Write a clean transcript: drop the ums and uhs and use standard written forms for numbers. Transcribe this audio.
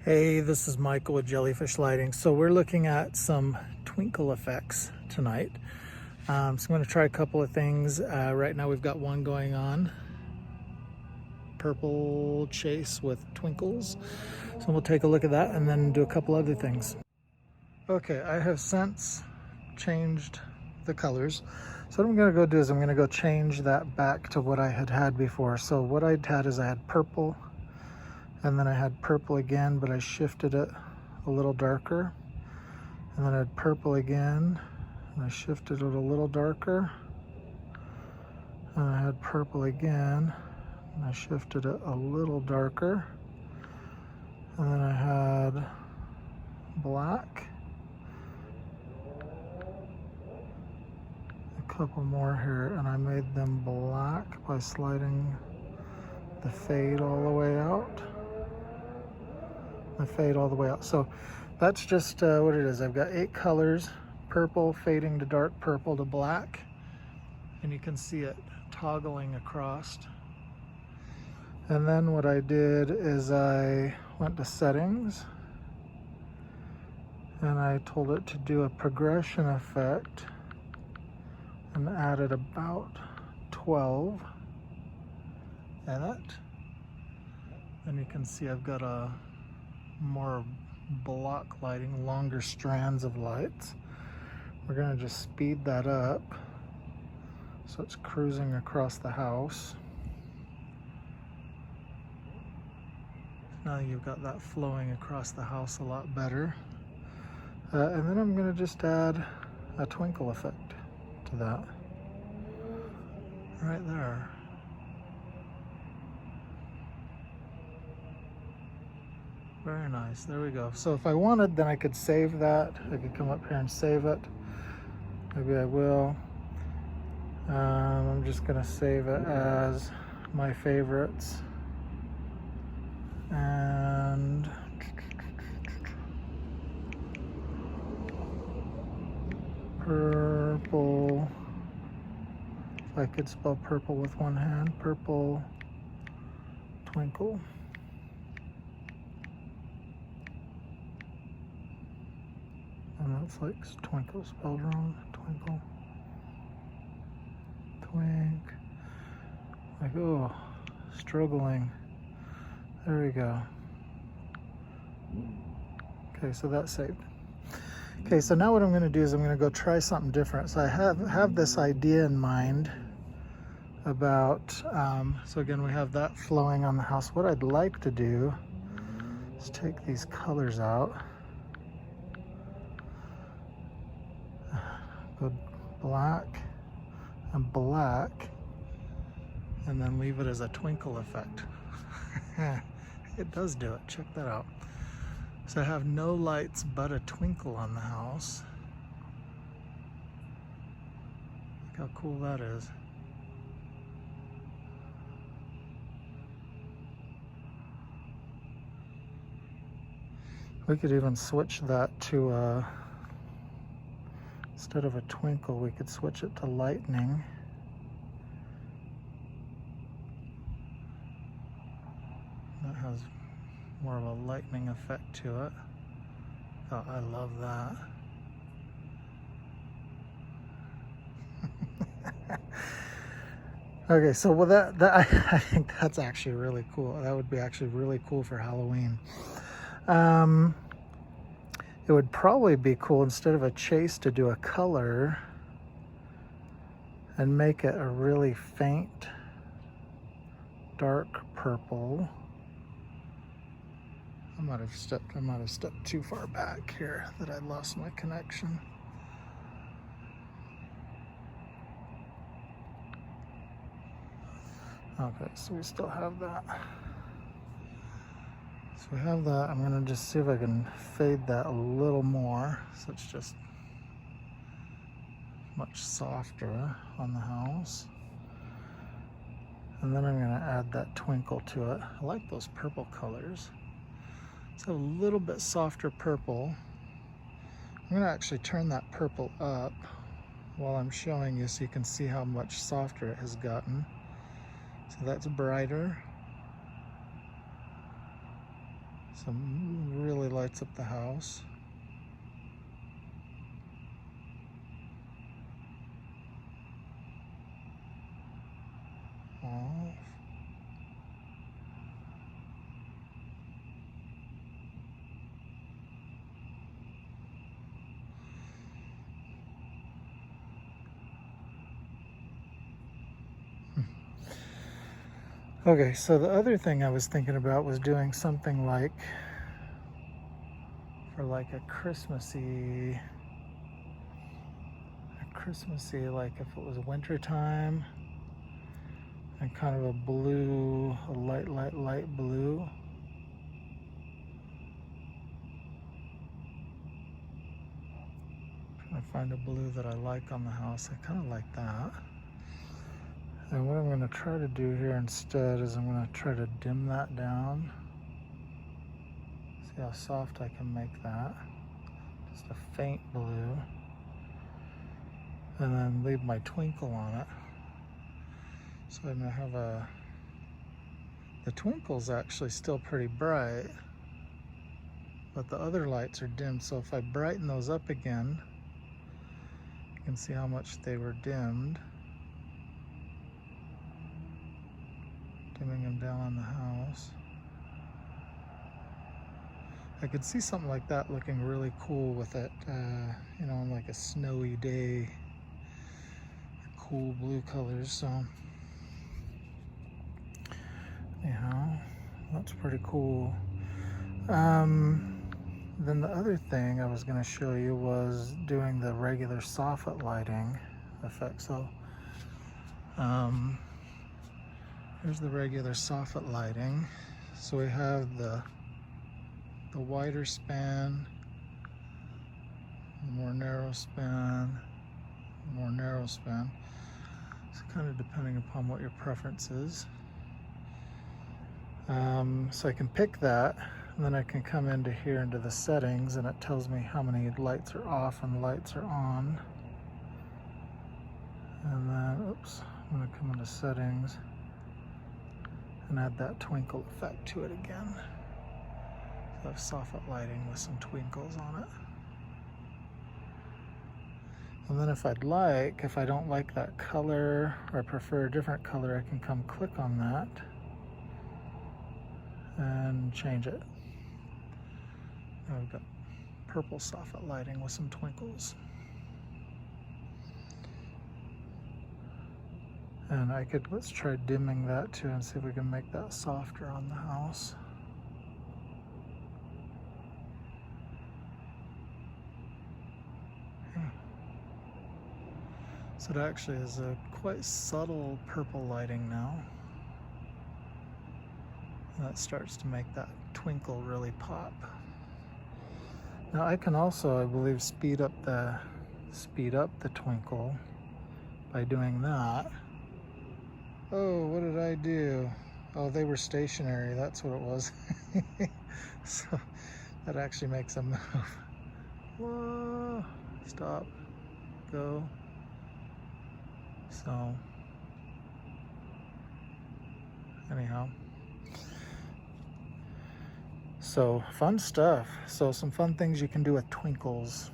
Hey, this is Michael with Jellyfish Lighting. So we're looking at some twinkle effects tonight. So I'm going to try a couple of things. Right now we've got one going on, purple chase with twinkles. So we'll take a look at that and then do a couple other things. Okay, I have since changed the colors. So what I'm going to go do is I'm going to go change that back to what I had before. So what I had is I had purple, and then I had purple again, but I shifted it a little darker. And then I had purple again, and I shifted it a little darker. And I had purple again, and I shifted it a little darker. And then I had black. A couple more here, and I made them black by sliding the fade all the way out. The fade all the way out. So that's just what it is. I've got 8 colors, purple fading to dark purple to black, and you can see it toggling across. And then what I did is I went to settings and I told it to do a progression effect and added about 12 in it. And you can see I've got a more block lighting, longer strands of lights. We're going to just speed that up so it's cruising across the house. Now you've got that flowing across the house a lot better. And then I'm going to just add a twinkle effect to that right there. Very nice. There we go. So if I wanted, then I could save that. I could come up here and save it. Maybe I will. I'm just going to save it as my favorites. And purple. If I could spell purple with one hand. Purple twinkle. And that's like twinkle spelled wrong. Twinkle. Twink. Like, oh, struggling. There we go. Okay, so that's saved. Okay, so now what I'm going to do is I'm going to go try something different. So I have this idea in mind about, so again, we have that flowing on the house. What I'd like to do is take these colors out. Go black and black, and then leave it as a twinkle effect. It does do it. Check that out. So I have no lights but a twinkle on the house. Look how cool that is. We could even switch that to instead of a twinkle, we could switch it to lightning. That has more of a lightning effect to it. Oh, I love that. Okay, so with that I think that's actually really cool. That would be actually really cool for Halloween. It would probably be cool instead of a chase to do a color and make it a really faint dark purple. I might have stepped too far back here that I lost my connection. Okay, so we still have that. So we have that. I'm going to just see if I can fade that a little more so it's just much softer on the house. And then I'm going to add that twinkle to it. I like those purple colors. It's a little bit softer purple. I'm going to actually turn that purple up while I'm showing you so you can see how much softer it has gotten. So that's brighter. Some really lights up the house. Off. Okay, so the other thing I was thinking about was doing something like, for like a Christmassy, like if it was winter time, and kind of a blue, a light blue. Trying to find a blue that I like on the house. I kind of like that. And what I'm going to try to do here instead is I'm going to try to dim that down. See how soft I can make that. Just a faint blue. And then leave my twinkle on it. So I'm going to have the twinkle's actually still pretty bright, but the other lights are dim. So if I brighten those up again, you can see how much they were dimmed. Dimming them down on the house. I could see something like that looking really cool with it, you know, on like a snowy day, cool blue colors. So anyhow, that's pretty cool. Then the other thing I was going to show you was doing the regular Soffit lighting effect. So here's the regular Soffit lighting. So we have the wider span, the more narrow span, the more narrow span. It's kind of depending upon what your preference is. So I can pick that, and then I can come into here into the settings, and it tells me how many lights are off and lights are on. And then, oops, I'm going to come into settings and add that twinkle effect to it again. So I have Soffit lighting with some twinkles on it. And then if I don't like that color, or I prefer a different color, I can come click on that and change it. Now we've got purple Soffit lighting with some twinkles. And let's try dimming that too and see if we can make that softer on the house. Okay. So it actually is a quite subtle purple lighting now. And that starts to make that twinkle really pop. Now I can also, I believe, speed up the twinkle by doing that. Oh, what did I do? Oh, they were stationary, that's what it was. So that actually makes them move. Whoa, stop, go. So anyhow, so fun stuff. So some fun things you can do with twinkles.